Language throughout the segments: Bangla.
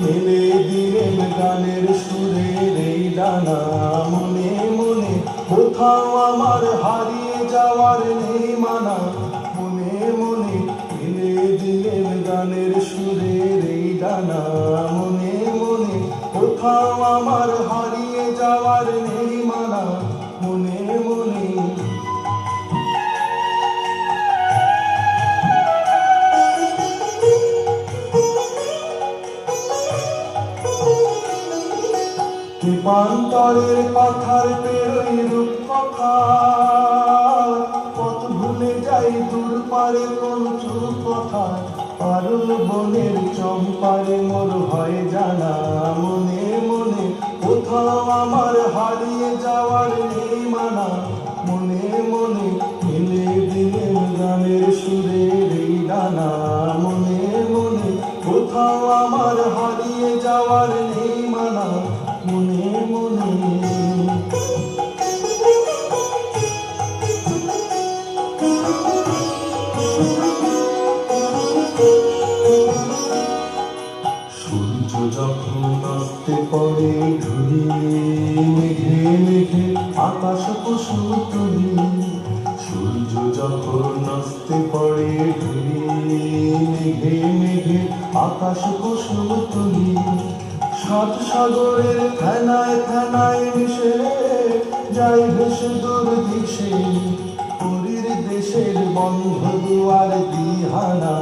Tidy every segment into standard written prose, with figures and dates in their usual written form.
মেলে দিলেন গানের সুরের এই ডানা। মনে মনে কোথাও আমার হারিয়ে যাওয়ার নেই মানা। মনে মনে মেলে দিলেন গানের সুরের এই ডানা। মনে মনে কোথাও আমার হারিয়ে যাওয়ার নেই মানা। মনে মনে কৃপান্তরের পাথার পেরোই রূপকথা। পথ ভুলে যাই দূর পারে কোন চুপ কথা। পারুল বনের চম্পারে মোর হয় জানা। মনে মনে কোথাও আমার হারিয়ে যাওয়ার নেই মানা। মনে মনে মিলে দিলেন গানের সুরের এই ডানা। মনে মনে কোথাও আমার হারিয়ে যাওয়ার নেই মানা। মনে মনে সূর্য যখন আসতে পড়ে ঘুরি, মেঘে মেঘে আকাশ কুসুম তুলি। সূর্য যখন আসতে পড়ে ঘুরি, মেঘে মেঘে আকাশ কুসুম তুলি। সাত সাগরের ফেনায় ফেনায় মিশে যাই ভেসে দূর দিশে। পুরীর দেশের বন্ধ দুয়ার দিহানা।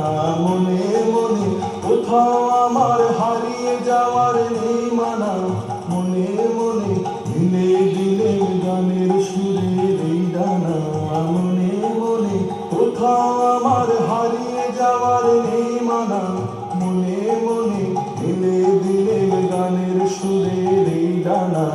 মনে মনে কোথাও আমার হারিয়ে যাওয়ার নেই মানা। মনে মনে মিলে দিলেন গানের সুরের এই ডানা। মনে মনে কোথাও আমার হারিয়ে যাওয়ার নেই মানা। মনে মনে মিলে দিলেন গানের সুরের এই ডানা।